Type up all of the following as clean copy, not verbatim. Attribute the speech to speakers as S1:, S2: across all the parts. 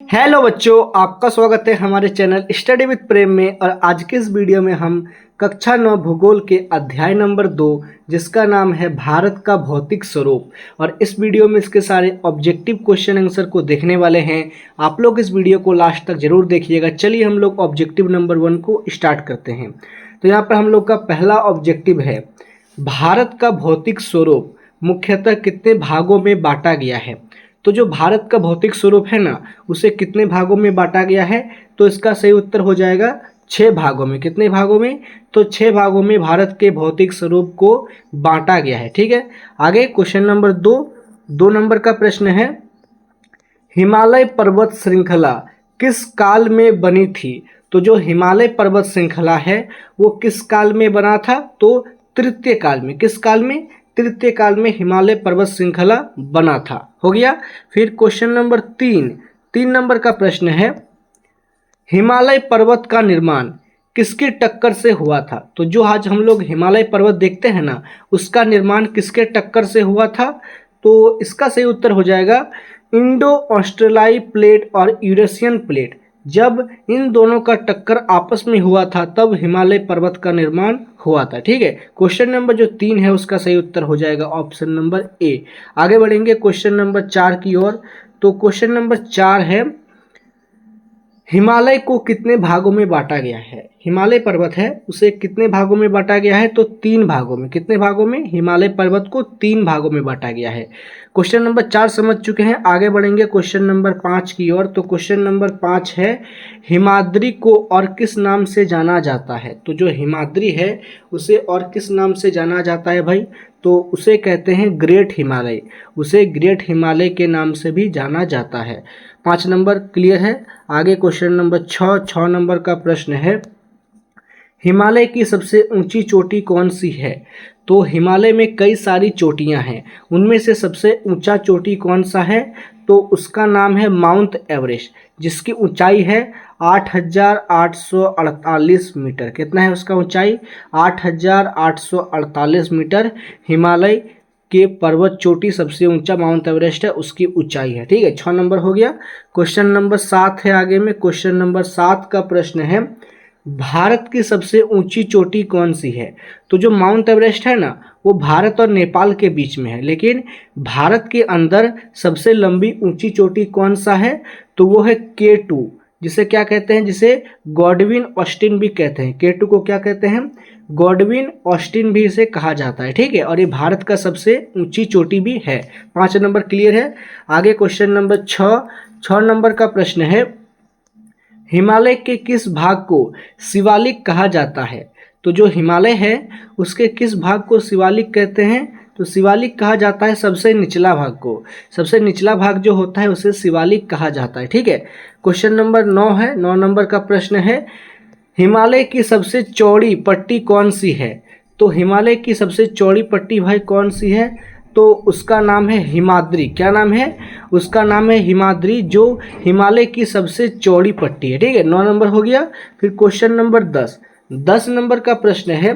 S1: Hello बच्चों, आपका स्वागत है हमारे चैनल स्टडी विद प्रेम में। और आज के इस वीडियो में हम कक्षा 9 भूगोल के अध्याय नंबर 2 जिसका नाम है भारत का भौतिक स्वरूप, और इस वीडियो में इसके सारे ऑब्जेक्टिव क्वेश्चन आंसर को देखने वाले हैं। आप लोग इस वीडियो को लास्ट तक जरूर देखिएगा। चलिए हम लोग ऑब्जेक्टिव नंबर 1 को स्टार्ट करते हैं। तो यहाँ पर हम लोग का पहला ऑब्जेक्टिव है, भारत का भौतिक स्वरूप मुख्यतः कितने भागों में बांटा गया है। तो जो भारत का भौतिक स्वरूप है ना, उसे कितने भागों में बांटा गया है, तो इसका सही उत्तर हो जाएगा 6 भागों में। कितने भागों में? तो 6 भागों में भारत के भौतिक स्वरूप को बांटा गया है। ठीक है, आगे क्वेश्चन नंबर 2 नंबर का प्रश्न है, हिमालय पर्वत श्रृंखला किस काल में बनी थी। तो जो हिमालय पर्वत श्रृंखला है वो किस काल में बना था, तो तृतीय काल में। किस काल में? तृतीय काल में हिमालय पर्वत श्रृंखला बना था। हो गया। फिर क्वेश्चन नंबर 3 नंबर का प्रश्न है, हिमालय पर्वत का निर्माण किसकी टक्कर से हुआ था। तो जो आज हम लोग हिमालय पर्वत देखते हैं ना, उसका निर्माण किसके टक्कर से हुआ था। तो इसका सही उत्तर हो जाएगा इंडो ऑस्ट्रेलियाई प्लेट और यूरेशियन प्लेट। जब इन दोनों का टक्कर आपस में हुआ था तब हिमालय पर्वत का निर्माण हुआ था। ठीक है, क्वेश्चन नंबर जो 3 है उसका सही उत्तर हो जाएगा ऑप्शन नंबर ए। आगे बढ़ेंगे क्वेश्चन नंबर 4 की ओर। तो क्वेश्चन नंबर 4 है, हिमालय को कितने भागों में बांटा गया है। हिमालय पर्वत है उसे कितने भागों में बांटा गया है, तो 3 भागों में। कितने भागों में? हिमालय पर्वत को 3 भागों में बांटा गया है। क्वेश्चन नंबर 4 समझ चुके हैं। आगे बढ़ेंगे क्वेश्चन नंबर 5 की ओर। तो क्वेश्चन नंबर 5 है, हिमाद्री को और किस नाम से जाना जाता है। तो जो हिमाद्री है उसे और किस नाम से जाना जाता है भाई, तो उसे कहते हैं ग्रेट हिमालय। उसे ग्रेट हिमालय के नाम से भी जाना जाता है। 5 नंबर क्लियर है। आगे क्वेश्चन नंबर 6 नंबर का प्रश्न है, हिमालय की सबसे ऊंची चोटी कौन सी है। तो हिमालय में कई सारी चोटियां हैं, उनमें से सबसे ऊंचा चोटी कौन सा है, तो उसका नाम है माउंट एवरेस्ट, जिसकी ऊंचाई है 8,848 मीटर। कितना है उसका ऊंचाई? 8,848 मीटर हिमालय के पर्वत चोटी सबसे ऊंचा माउंट एवरेस्ट है, उसकी ऊंचाई है। ठीक है, 6 नंबर हो गया। क्वेश्चन नंबर 7 है आगे में। क्वेश्चन नंबर 7 का प्रश्न है, भारत की सबसे ऊंची चोटी कौन सी है। तो जो माउंट एवरेस्ट है ना, वो भारत और नेपाल के बीच में है, लेकिन भारत के अंदर सबसे लंबी ऊंची चोटी कौन सा है, तो वो है K2, जिसे क्या कहते हैं, जिसे गॉडविन ऑस्टिन भी कहते हैं। K2 को क्या कहते हैं? गॉडविन ऑस्टिन भी इसे कहा जाता है। ठीक है, और ये भारत का सबसे ऊंची चोटी भी है। 5 नंबर क्लियर है। आगे क्वेश्चन नंबर 6 नंबर का प्रश्न है, हिमालय के किस भाग को शिवालिक कहा जाता है। तो जो हिमालय है उसके किस भाग को शिवालिक कहते हैं, तो शिवालिक कहा जाता है सबसे निचला भाग को। सबसे निचला भाग जो होता है उसे शिवालिक कहा जाता है। ठीक है, क्वेश्चन नंबर 9 है। 9 नंबर का प्रश्न है, हिमालय की सबसे चौड़ी पट्टी कौन सी है। तो हिमालय की सबसे चौड़ी पट्टी भाई कौन सी है, तो उसका नाम है हिमाद्री। क्या नाम है? उसका नाम है हिमाद्री, जो हिमालय की सबसे चौड़ी पट्टी है। ठीक है, 9 नंबर हो गया। फिर क्वेश्चन नंबर 10 नंबर का प्रश्न है,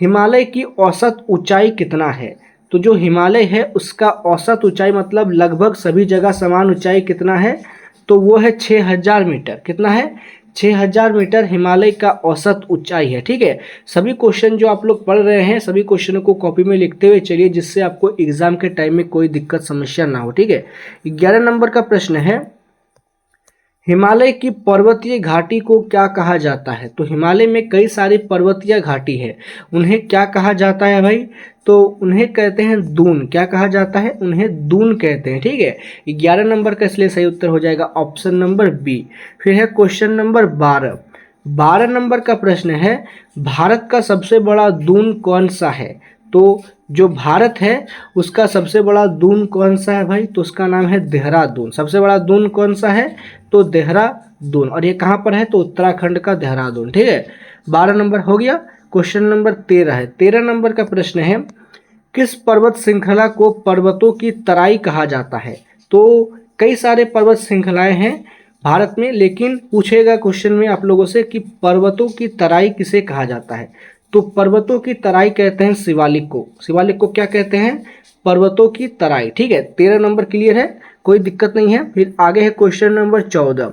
S1: हिमालय की औसत ऊंचाई कितना है। तो जो हिमालय है उसका औसत ऊंचाई मतलब लगभग सभी जगह समान ऊंचाई कितना है, तो वो है 6,000 मीटर। कितना है? 6,000 मीटर हिमालय का औसत ऊंचाई है। ठीक है, सभी क्वेश्चन जो आप लोग पढ़ रहे हैं सभी क्वेश्चनों को कॉपी में लिखते हुए चलिए, जिससे आपको एग्जाम के टाइम में कोई दिक्कत समस्या ना हो। ठीक है, 11 नंबर का प्रश्न है, हिमालय की पर्वतीय घाटी को क्या कहा जाता है। तो हिमालय में कई सारी पर्वतीय घाटी है, उन्हें क्या कहा जाता है भाई, तो उन्हें कहते हैं दून। क्या कहा जाता है? उन्हें दून कहते हैं। ठीक है, 11 नंबर का इसलिए सही उत्तर हो जाएगा ऑप्शन नंबर बी। फिर है क्वेश्चन नंबर 12 नंबर का प्रश्न है, भारत का सबसे बड़ा दून कौन सा है। तो जो भारत है उसका सबसे बड़ा दून कौन सा है भाई, तो उसका नाम है देहरादून। सबसे बड़ा दून कौन सा है, तो देहरादून, और ये कहाँ पर है, तो उत्तराखंड का देहरादून। ठीक है, 12 नंबर हो गया। क्वेश्चन नंबर 13 है। 13 नंबर का प्रश्न है, किस पर्वत श्रृंखला को पर्वतों की तराई कहा जाता है। तो कई सारे पर्वत श्रृंखलाएं हैं भारत में, लेकिन पूछेगा क्वेश्चन में आप लोगों से कि पर्वतों की तराई किसे कहा जाता है। तो पर्वतों की तराई कहते हैं शिवालिक को। शिवालिक को क्या कहते हैं? पर्वतों की तराई। ठीक है, 13 नंबर क्लियर है। कोई दिक्कत नहीं है। फिर आगे है क्वेश्चन नंबर 14।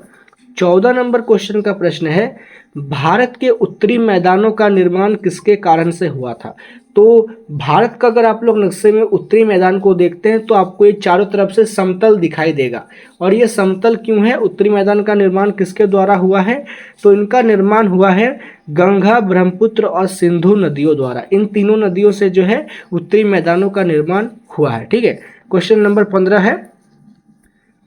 S1: 14 नंबर क्वेश्चन का प्रश्न है, भारत के उत्तरी मैदानों का निर्माण किसके कारण से हुआ था। तो भारत का अगर आप लोग नक्शे में उत्तरी मैदान को देखते हैं तो आपको ये चारों तरफ से समतल दिखाई देगा। और ये समतल क्यों है, उत्तरी मैदान का निर्माण किसके द्वारा हुआ है, तो इनका निर्माण हुआ है गंगा, ब्रह्मपुत्र और सिंधु नदियों द्वारा। इन तीनों नदियों से जो है उत्तरी मैदानों का निर्माण हुआ है। ठीक है, क्वेश्चन नंबर 15 है,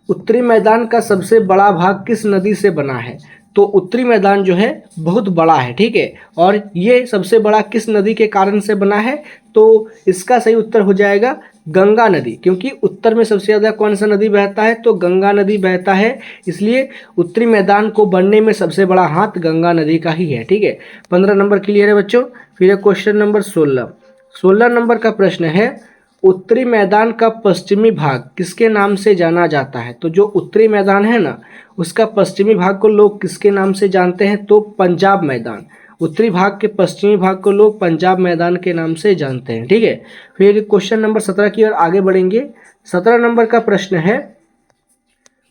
S1: उत्तरी मैदान का सबसे बड़ा भाग किस नदी से बना है। तो उत्तरी मैदान जो है बहुत बड़ा है, ठीक है, और ये सबसे बड़ा किस नदी के कारण से बना है, तो इसका सही उत्तर हो जाएगा गंगा नदी, क्योंकि उत्तर में सबसे ज़्यादा कौन सा नदी बहता है, तो गंगा नदी बहता है। इसलिए उत्तरी मैदान को बनने में सबसे बड़ा हाथ गंगा नदी का ही है। ठीक है, 15 नंबर क्लियर है बच्चों। फिर क्वेश्चन नंबर 16। 16 नंबर का प्रश्न है, उत्तरी मैदान का पश्चिमी भाग किसके नाम से जाना जाता है। तो जो उत्तरी मैदान है ना, उसका पश्चिमी भाग को लोग किसके नाम से जानते हैं, तो पंजाब मैदान। उत्तरी भाग के पश्चिमी भाग को लोग पंजाब मैदान के नाम से जानते हैं। ठीक है, फिर क्वेश्चन नंबर 17 की ओर आगे बढ़ेंगे। 17 नंबर का प्रश्न है,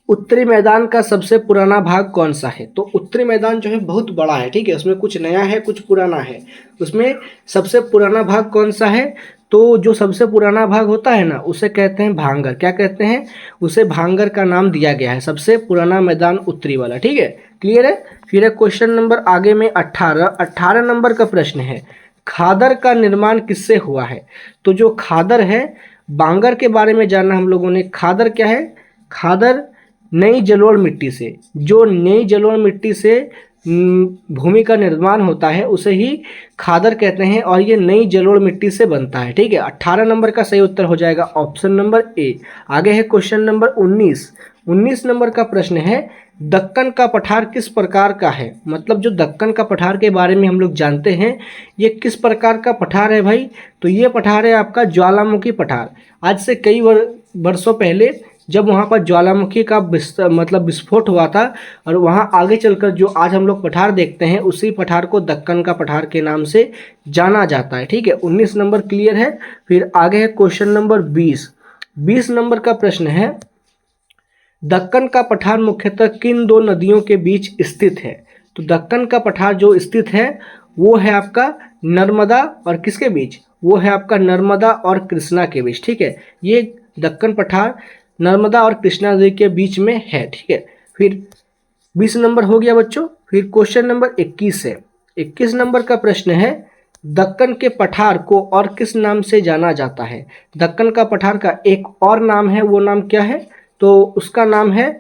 S1: उत्तरी मैदान का सबसे पुराना भाग कौन सा है। तो उत्तरी मैदान जो है बहुत बड़ा है, ठीक है, उसमें कुछ नया है कुछ पुराना है। उसमें सबसे पुराना भाग कौन सा है, तो जो सबसे पुराना भाग होता है ना, उसे कहते हैं भांगर। क्या कहते हैं, उसे भांगर का नाम दिया गया है, सबसे पुराना मैदान उत्तरी वाला। ठीक है, क्लियर है। फिर है क्वेश्चन नंबर आगे में 18 नंबर का प्रश्न है, खादर का निर्माण किससे हुआ है। तो जो खादर है, बांगर के बारे में जानना हम लोगों ने। खादर क्या है, खादर नई जलोढ़ मिट्टी से, जो नई जलोढ़ मिट्टी से भूमि का निर्माण होता है उसे ही खादर कहते हैं, और ये नई जलोढ़ मिट्टी से बनता है। ठीक है, 18 नंबर का सही उत्तर हो जाएगा ऑप्शन नंबर ए। आगे है क्वेश्चन नंबर 19। 19 नंबर का प्रश्न है, दक्कन का पठार किस प्रकार का है। मतलब जो दक्कन का पठार के बारे में हम लोग जानते हैं, ये किस प्रकार का पठार है भाई, तो ये पठार है आपका ज्वालामुखी पठार। आज से कई वर्षों पहले जब वहाँ पर ज्वालामुखी का मतलब विस्फोट हुआ था, और वहाँ आगे चलकर जो आज हम लोग पठार देखते हैं, उसी पठार को दक्कन का पठार के नाम से जाना जाता है। ठीक है, 19 नंबर क्लियर है। फिर आगे है क्वेश्चन नंबर 20। 20 नंबर का प्रश्न है, दक्कन का पठार मुख्यतः किन दो नदियों के बीच स्थित है। तो दक्कन का पठार जो स्थित है वो है आपका नर्मदा और किसके बीच, वो है आपका नर्मदा और कृष्णा के बीच। ठीक है, ये दक्कन पठार नर्मदा और कृष्णा नदी के बीच में है। ठीक है, फिर 20 नंबर हो गया बच्चों। फिर क्वेश्चन नंबर 21 है। 21 नंबर का प्रश्न है, दक्कन के पठार को और किस नाम से जाना जाता है। दक्कन का पठार का एक और नाम है, वो नाम क्या है, तो उसका नाम है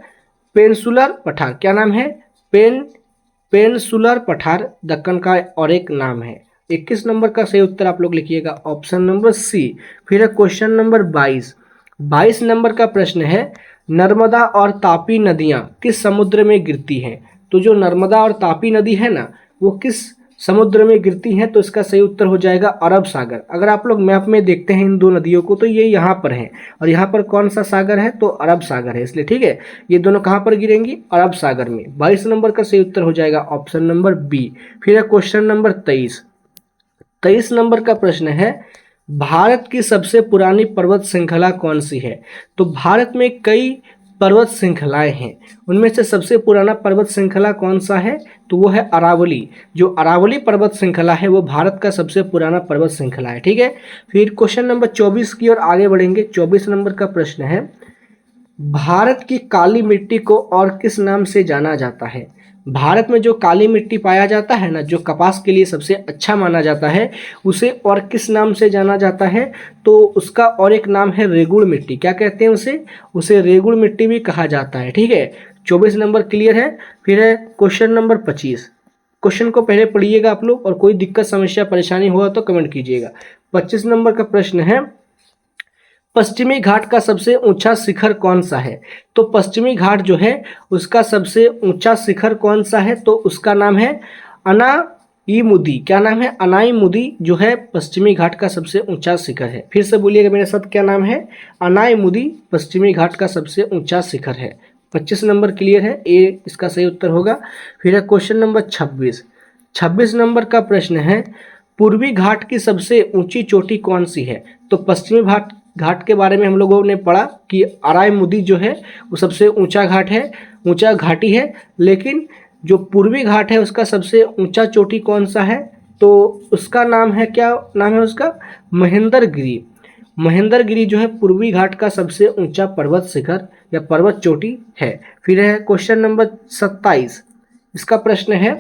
S1: पेनिनसुलर पठार। क्या नाम है, पेनिनसुलर पठार दक्कन का और एक नाम है। 21 नंबर का सही उत्तर आप लोग लिखिएगा ऑप्शन नंबर सी। फिर है क्वेश्चन नंबर 22। 22 नंबर का प्रश्न है, नर्मदा और तापी नदियाँ किस समुद्र में गिरती हैं। तो जो नर्मदा और तापी नदी है ना, वो किस समुद्र में गिरती हैं, तो इसका सही उत्तर हो जाएगा अरब सागर। अगर आप लोग मैप में देखते हैं इन दो नदियों को, तो ये यहाँ पर है, और यहाँ पर कौन सा सागर है, तो अरब सागर है, इसलिए ठीक है, ये दोनों कहाँ पर गिरेंगी, अरब सागर में। 22 नंबर का सही उत्तर हो जाएगा ऑप्शन नंबर बी। फिर है क्वेश्चन नंबर 23। 23 नंबर का प्रश्न है, भारत की सबसे पुरानी पर्वत श्रृंखला कौन सी है। तो भारत में कई पर्वत श्रृंखलाएं हैं, उनमें से सबसे पुराना पर्वत श्रृंखला कौन सा है, तो वो है अरावली। जो अरावली पर्वत श्रृंखला है वो भारत का सबसे पुराना पर्वत श्रृंखला है। ठीक है, फिर क्वेश्चन नंबर 24 की ओर आगे बढ़ेंगे। 24 नंबर का प्रश्न है, भारत की काली मिट्टी को और किस नाम से जाना जाता है। भारत में जो काली मिट्टी पाया जाता है ना, जो कपास के लिए सबसे अच्छा माना जाता है, उसे और किस नाम से जाना जाता है, तो उसका और एक नाम है रेगुड़ मिट्टी। क्या कहते हैं उसे रेगुड़ मिट्टी भी कहा जाता है। ठीक है, 24 नंबर क्लियर है। फिर है क्वेश्चन नंबर 25। क्वेश्चन को पहले पढ़िएगा आप लोग, और कोई दिक्कत समस्या परेशानी हुआ तो कमेंट कीजिएगा। 25 नंबर का प्रश्न है, पश्चिमी घाट का सबसे ऊंचा शिखर कौन सा है। तो पश्चिमी घाट जो है उसका सबसे ऊंचा शिखर कौन सा है, तो उसका नाम है अनाईमुदी। क्या नाम है, अनाईमुदी जो है पश्चिमी घाट का सबसे ऊंचा शिखर है। फिर से बोलिएगा मेरे साथ, क्या नाम है, अनाईमुदी पश्चिमी घाट का सबसे ऊंचा शिखर है। 25 नंबर क्लियर है, ए इसका सही उत्तर होगा। फिर है क्वेश्चन नंबर 26। 26 नंबर का प्रश्न है, पूर्वी घाट की सबसे ऊंची चोटी कौन सी है। तो घाट के बारे में हम लोगों ने पढ़ा कि अरायमुदी जो है वो सबसे ऊंचा घाट है, ऊंचा घाटी है, लेकिन जो पूर्वी घाट है उसका सबसे ऊंचा चोटी कौन सा है, तो उसका नाम है, क्या नाम है उसका, महेंद्रगिरी। महेंद्रगिरी जो है पूर्वी घाट का सबसे ऊंचा पर्वत शिखर या पर्वत चोटी है। फिर है क्वेश्चन नंबर 27, इसका प्रश्न है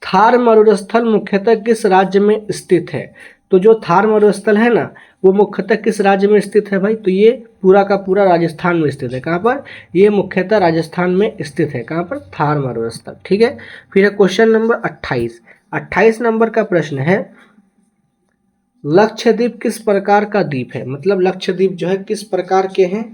S1: थार मरुस्थल मुख्यतः किस राज्य में स्थित है। तो जो थार मरुस्थल है ना वो मुख्यतः किस राज्य में स्थित है भाई, तो ये पूरा का पूरा राजस्थान में स्थित है। कहाँ पर, ये मुख्यतः राजस्थान में स्थित है। कहाँ पर, थार मरुस्थल। ठीक है। फिर है क्वेश्चन नंबर 28, 28 नंबर का प्रश्न है लक्षद्वीप किस प्रकार का द्वीप है। मतलब लक्षद्वीप जो है किस प्रकार के हैं,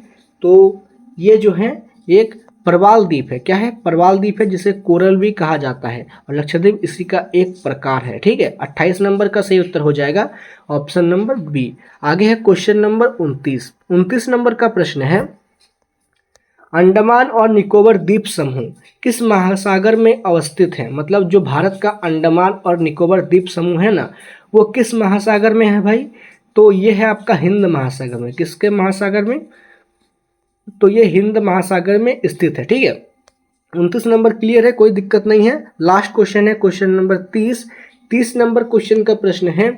S1: तो ये जो है एक प्रवाल द्वीप है। क्या है, प्रवाल द्वीप है, जिसे कोरल भी कहा जाता है, और लक्षद्वीप इसी का एक प्रकार है। ठीक है। 28 नंबर का सही उत्तर हो जाएगा ऑप्शन नंबर बी। आगे है क्वेश्चन नंबर 29, 29 नंबर का प्रश्न है अंडमान और निकोबार द्वीप समूह किस महासागर में अवस्थित है। मतलब जो भारत का अंडमान और निकोबार द्वीप समूह है ना वो किस महासागर में है भाई, तो ये है आपका हिंद महासागर में। किसके महासागर में, तो ये हिंद महासागर में स्थित है। ठीक है। 29 नंबर क्लियर है, कोई दिक्कत नहीं है। लास्ट क्वेश्चन है क्वेश्चन नंबर 30, 30 नंबर क्वेश्चन का प्रश्न है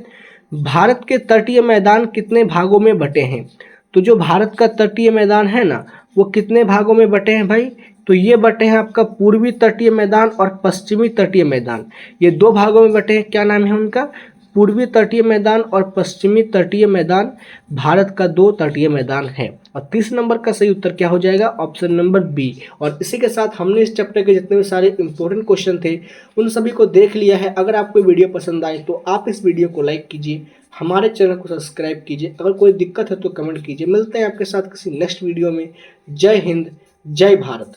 S1: भारत के तटीय मैदान कितने भागों में बटे हैं। तो जो भारत का तटीय मैदान है ना वो कितने भागों में बटे हैं भाई, तो ये बटे हैं आपका पूर्वी तटीय मैदान और पश्चिमी तटीय मैदान, ये दो भागों में बटे हैं। क्या नाम है उनका, पूर्वी तटीय मैदान और पश्चिमी तटीय मैदान। भारत का दो तटीय मैदान है। और 30 नंबर का सही उत्तर क्या हो जाएगा, ऑप्शन नंबर बी। और इसी के साथ हमने इस चैप्टर के जितने भी सारे इंपॉर्टेंट क्वेश्चन थे उन सभी को देख लिया है। अगर आपको वीडियो पसंद आए तो आप इस वीडियो को लाइक कीजिए, हमारे चैनल को सब्सक्राइब कीजिए। अगर कोई दिक्कत है तो कमेंट कीजिए। मिलते हैं आपके साथ किसी नेक्स्ट वीडियो में। जय हिंद, जय भारत।